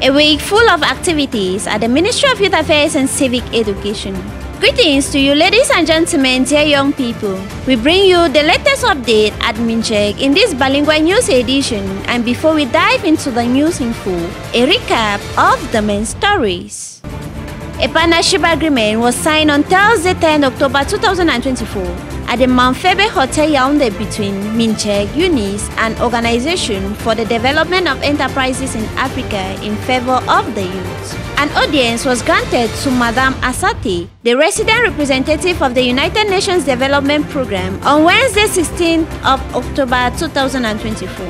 A week full of activities at the Ministry of Youth Affairs and Civic Education. Greetings to you, ladies and gentlemen, dear young people. We bring you the latest update at Minjek in this bilingual news edition. And before we dive into the news info, a recap of the main stories. A partnership agreement was signed on Thursday, 10 October 2024 at the Mount Febe Hotel Yaoundé between Minjek, UNIS, and Organization for the Development of Enterprises in Africa in favor of the youth. An audience was granted to Madame Asati, the resident representative of the United Nations Development Programme, on Wednesday, 16th of October 2024.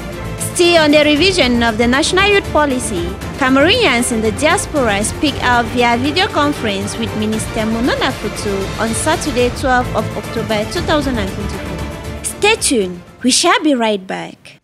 Still on the revision of the National Youth Policy, Cameroonians in the diaspora speak out via video conference with Minister Monona Futu on Saturday, 12th of October 2024. Stay tuned, we shall be right back.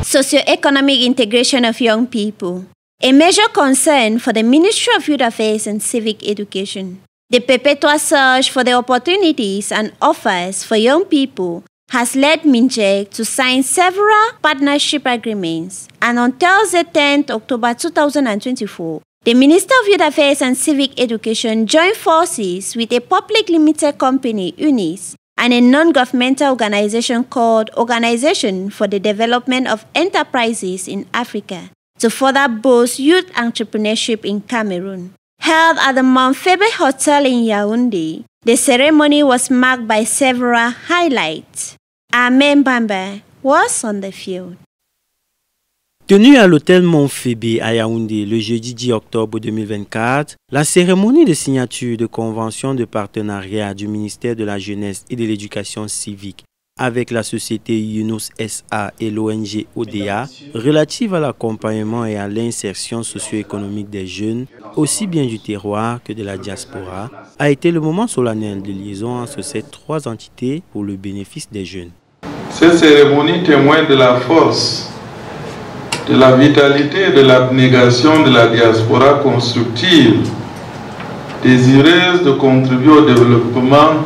Socio-economic integration of young people, a major concern for the Ministry of Youth Affairs and Civic Education. The perpetual search for the opportunities and offers for young people has led Minjek to sign several partnership agreements, and on Thursday, 10th October 2024, the Minister of Youth Affairs and Civic Education joined forces with a public limited company, UNIS, and a non-governmental organization called Organization for the Development of Enterprises in Africa to further boost youth entrepreneurship in Cameroon. Held at the Mount Febe Hotel in Yaoundé, the ceremony was marked by several highlights. Amen Bamba was on the field. Tenue à l'hôtel Montfébé à Yaoundé le jeudi 10 octobre 2024, la cérémonie de signature de convention de partenariat du ministère de la Jeunesse et de l'Éducation civique avec la société UNOS SA et l'ONG ODA relative à l'accompagnement et à l'insertion socio-économique des jeunes, aussi bien du terroir que de la diaspora, a été le moment solennel de liaison entre ces trois entités pour le bénéfice des jeunes. Cette cérémonie témoigne de la force, de la vitalité et de l'abnégation de la diaspora constructive, désireuse de contribuer au développement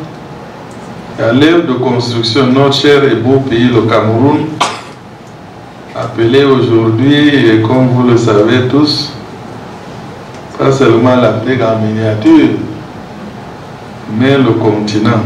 et à l'œuvre de construction de notre cher et beau pays, le Cameroun, appelé aujourd'hui, et comme vous le savez tous, pas seulement l'Afrique en miniature, mais le continent.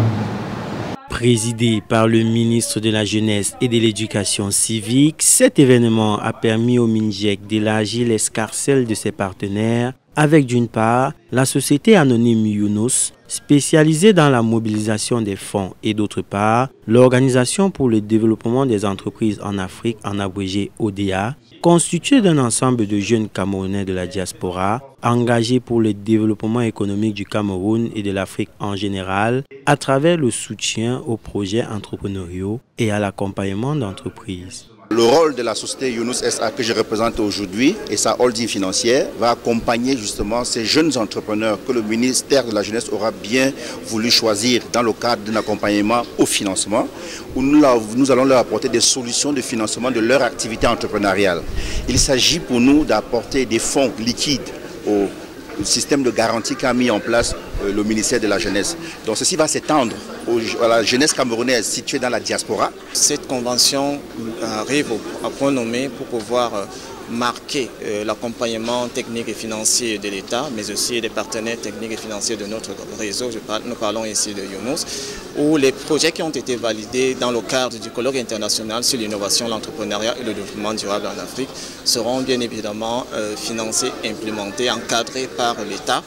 Présidé par le ministre de la Jeunesse et de l'Éducation civique, cet événement a permis au Minjek d'élargir l'escarcelle de ses partenaires avec d'une part la société anonyme UNOS, spécialisée dans la mobilisation des fonds, et d'autre part l'Organisation pour le développement des entreprises en Afrique, en abrégé ODA, constituée d'un ensemble de jeunes Camerounais de la diaspora engagés pour le développement économique du Cameroun et de l'Afrique en général à travers le soutien aux projets entrepreneuriaux et à l'accompagnement d'entreprises. Le rôle de la société UNOS SA que je représente aujourd'hui et sa holding financière va accompagner justement ces jeunes entrepreneurs que le ministère de la Jeunesse aura bien voulu choisir dans le cadre d'un accompagnement au financement où nous allons leur apporter des solutions de financement de leur activité entrepreneuriale. Il s'agit pour nous d'apporter des fonds liquides au système de garantie qu'a mis en place le ministère de la Jeunesse. Donc ceci va s'étendre à la jeunesse camerounaise située dans la diaspora. Cette convention arrive à point nommé pour pouvoir marquer l'accompagnement technique et financier de l'État, mais aussi des partenaires techniques et financiers de notre réseau. Nous parlons ici de UNOS, où les projets qui ont été validés dans le cadre du colloque international sur l'innovation, l'entrepreneuriat et le développement durable en Afrique seront bien évidemment financés, implémentés, encadrés par l'État.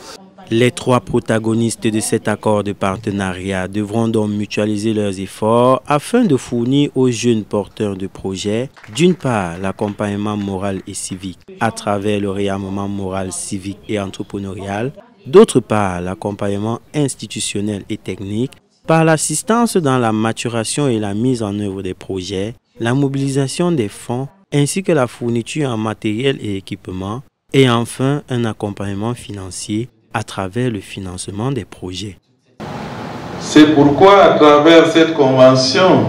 Les trois protagonistes de cet accord de partenariat devront donc mutualiser leurs efforts afin de fournir aux jeunes porteurs de projets, d'une part, l'accompagnement moral et civique à travers le réarmement moral, civique et entrepreneurial, d'autre part, l'accompagnement institutionnel et technique par l'assistance dans la maturation et la mise en œuvre des projets, la mobilisation des fonds ainsi que la fourniture en matériel et équipement, et enfin un accompagnement financier à travers le financement des projets. C'est pourquoi, à travers cette convention,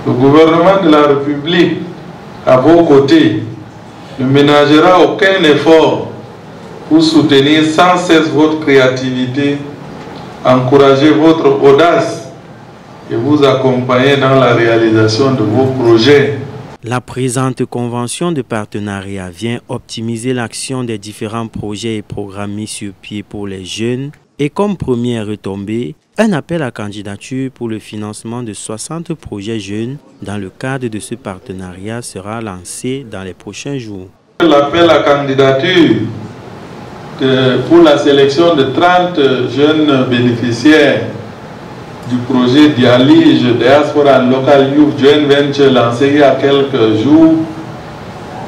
le gouvernement de la République, à vos côtés, ne ménagera aucun effort pour soutenir sans cesse votre créativité, encourager votre audace et vous accompagner dans la réalisation de vos projets. La présente convention de partenariat vient optimiser l'action des différents projets et programmes mis sur pied pour les jeunes et comme première retombée, un appel à candidature pour le financement de 60 projets jeunes dans le cadre de ce partenariat sera lancé dans les prochains jours. L'appel à candidature pour la sélection de 30 jeunes bénéficiaires du projet Dialige Diaspora Local Youth Joint Venture lancé il y a quelques jours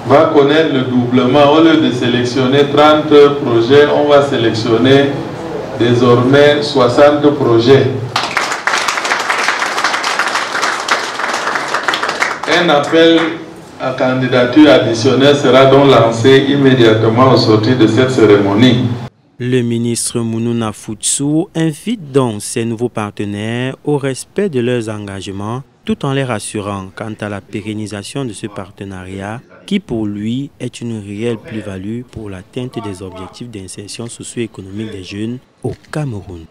va connaître le doublement. Au lieu de sélectionner 30 projets, on va sélectionner désormais 60 projets. Un appel à candidature additionnelle sera donc lancé immédiatement au sortir de cette cérémonie. Le ministre Mounouna Futsu invite donc ses nouveaux partenaires au respect de leurs engagements tout en les rassurant quant à la pérennisation de ce partenariat qui pour lui est une réelle plus-value pour l'atteinte des objectifs d'insertion socio-économique des jeunes au Cameroun.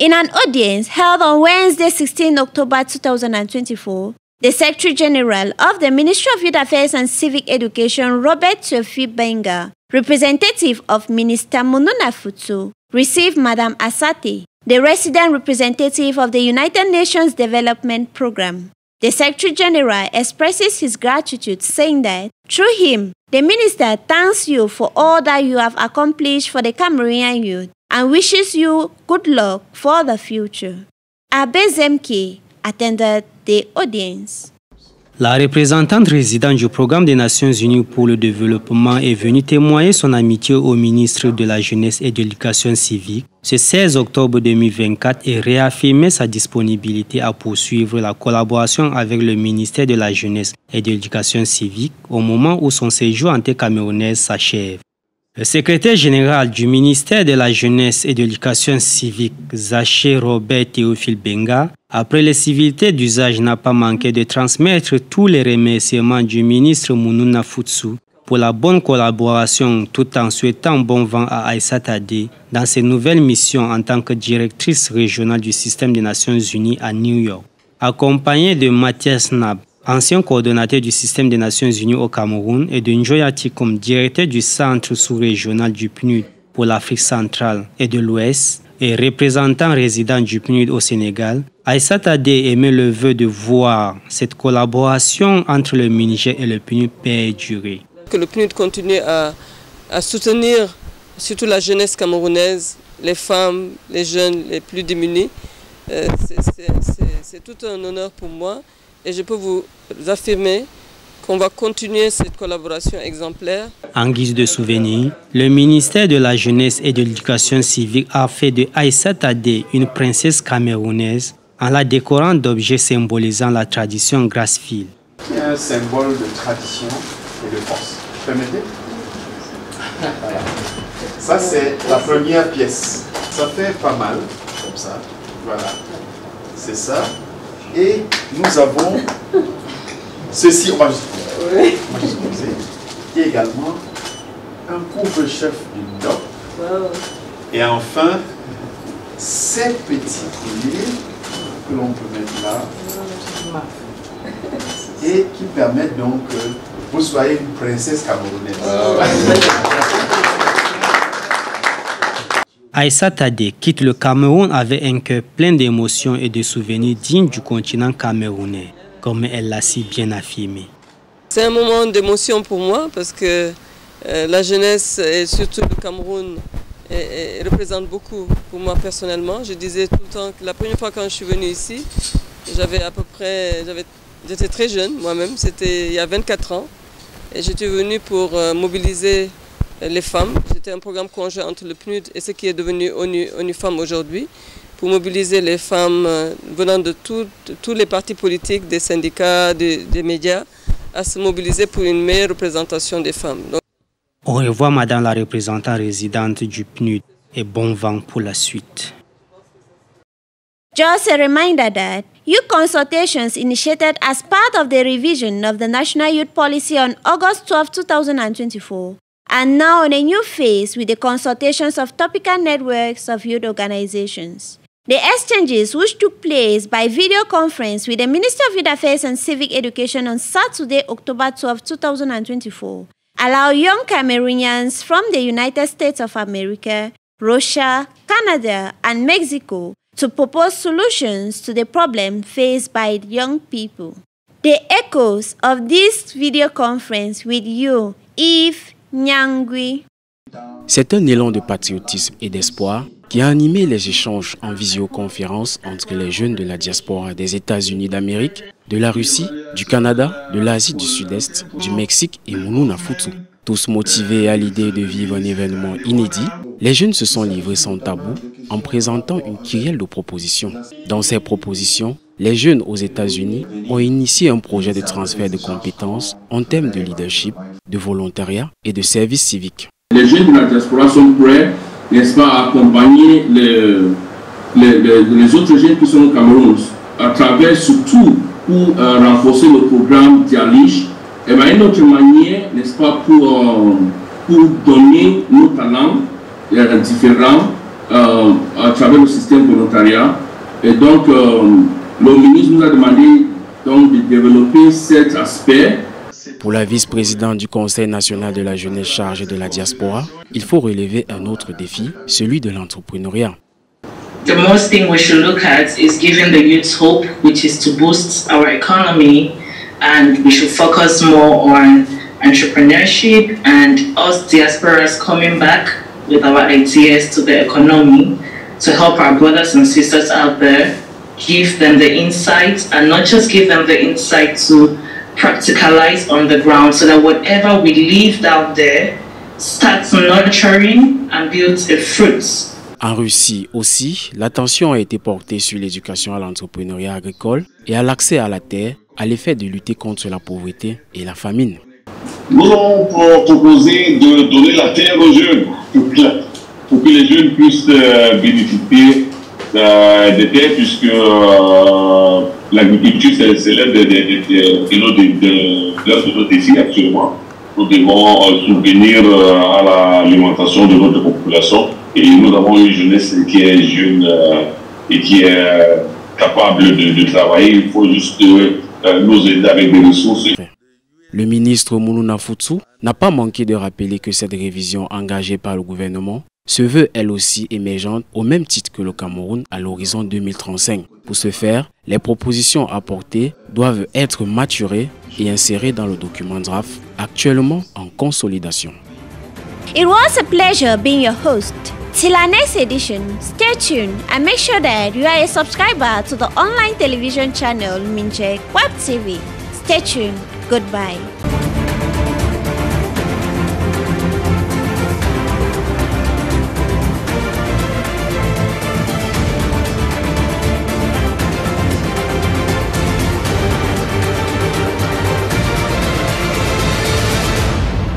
In an audience held on Wednesday, 16 October 2024, the Secretary General of the Ministry of Youth Affairs and Civic Education, Robert Tiofi Benga, representative of Minister Mounouna Futsu, received Madame Asate, the resident representative of the United Nations Development Programme. The Secretary General expresses his gratitude, saying that, through him, the Minister thanks you for all that you have accomplished for the Cameroonian youth and wishes you good luck for the future. Abe Zemke attended the audience. La représentante résidente du Programme des Nations Unies pour le développement est venue témoigner son amitié au ministre de la Jeunesse et de l'Éducation civique ce 16 octobre 2024 et réaffirmer sa disponibilité à poursuivre la collaboration avec le ministère de la Jeunesse et de l'Éducation civique au moment où son séjour en terre camerounaise s'achève. Le secrétaire général du ministère de la Jeunesse et de l'Éducation civique, Zaché Robert Théophile Benga, après les civilités d'usage, n'a pas manqué de transmettre tous les remerciements du ministre Mounouna Futsu pour la bonne collaboration tout en souhaitant bon vent à Aïssata Adé dans ses nouvelles missions en tant que directrice régionale du système des Nations Unies à New York. Accompagnée de Mathias Nab, ancien coordonnateur du système des Nations Unies au Cameroun, et de Njoya Tikom, directeur du centre sous-régional du PNUD pour l'Afrique centrale et de l'Ouest, et représentant résident du PNUD au Sénégal, Aïssata Adé émet le vœu de voir cette collaboration entre le Niger et le PNUD perdurer. Que le PNUD continue à soutenir surtout la jeunesse camerounaise, les femmes, les jeunes les plus démunis. C'est tout un honneur pour moi et je peux vous affirmer qu'on va continuer cette collaboration exemplaire. En guise de souvenir, le ministère de la Jeunesse et de l'Éducation civique a fait de Aïssata Adé une princesse camerounaise en la décorant d'objets symbolisant la tradition grasse-fil. C'est un symbole de tradition et de force. Permettez? Voilà. Ça, c'est la première pièce. Ça fait pas mal, comme ça. Voilà. C'est ça. Et nous avons ceci, on va juste poser. Et également un couvre-chef du DOC. Wow. Et enfin, ces petits colliers que l'on peut mettre là. Et qui permettent donc que vous soyez une princesse camerounaise. Aïssata Adé quitte le Cameroun avec un cœur plein d'émotions et de souvenirs dignes du continent camerounais, comme elle l'a si bien affirmé. C'est un moment d'émotion pour moi parce que la jeunesse et surtout le Cameroun représente beaucoup pour moi personnellement. Je disais tout le temps que la première fois quand je suis venue ici, j'étais très jeune moi-même, c'était il y a 24 ans. Et j'étais venue pour mobiliser les femmes. C'était un programme conjoint entre le PNUD et ce qui est devenu ONU Femmes aujourd'hui, pour mobiliser les femmes venant de tous les partis politiques, des syndicats, des médias, à se mobiliser pour une meilleure représentation des femmes. Donc, au revoir Madame la représentante résidente du PNUD et bon vent pour la suite. Just a reminder that youth consultations initiated as part of the revision of the National Youth Policy on August 12, 2024 are now in a new phase with the consultations of topical networks of youth organizations. The exchanges, which took place by video conference with the Minister of Youth Affairs and Civic Education on Saturday, October 12, 2024, allow young Cameroonians from the United States of America, Russia, Canada, and Mexico to propose solutions to the problem faced by young people. The echoes of this video conference with you, Yves Nyangui. C'est un élan de patriotisme et d'espoir qui a animé les échanges en visioconférence entre les jeunes de la diaspora des États-Unis d'Amérique, de la Russie, du Canada, de l'Asie du Sud-Est, du Mexique et Moulouna-Foutou. Tous motivés à l'idée de vivre un événement inédit, les jeunes se sont livrés sans tabou en présentant une kyrielle de propositions. Dans ces propositions, les jeunes aux États-Unis ont initié un projet de transfert de compétences en termes de leadership, de volontariat et de service civique. Les jeunes de la diaspora sont prêts, n'est-ce pas, à accompagner les autres jeunes qui sont au Cameroun, à travers surtout pour renforcer le programme Dialiche, et une autre manière, n'est-ce pas, pour donner nos talents différents à travers le système volontariat. Et donc, le ministre nous a demandé donc, de développer cet aspect. Pour la vice-présidente du Conseil national de la jeunesse chargée de la diaspora, il faut relever un autre défi, celui de l'entrepreneuriat. The most thing we should look at is giving the youth hope, which is to boost our economy, and we should focus more on entrepreneurship and us diasporas coming back with our ideas to the economy to help our brothers and sisters out there, give them the insight, and not just give them the insight to practicalize on the ground so that whatever we leave down there starts nurturing and builds a fruit. En Russie aussi, l'attention a été portée sur l'éducation à l'entrepreneuriat agricole et à l'accès à la terre, à l'effet de lutter contre la pauvreté et la famine. Nous avons proposé de donner la terre aux jeunes pour que les jeunes puissent bénéficier des terres, puisque l'agriculture c'est l'un de nos défis actuellement. Nous devons subvenir à l'alimentation de notre population et nous avons une jeunesse qui est jeune et qui est capable de travailler. Il faut juste nous aider avec des ressources. Le ministre Moulouna-Foutou n'a pas manqué de rappeler que cette révision engagée par le gouvernement se veut elle aussi émergente au même titre que le Cameroun à l'horizon 2035. Pour ce faire, les propositions apportées doivent être maturées et insérées dans le document draft actuellement en consolidation. It was a pleasure being your host. Till our next edition, stay tuned and make sure that you are a subscriber to the online television channel Minjek Web TV. Stay tuned. Goodbye.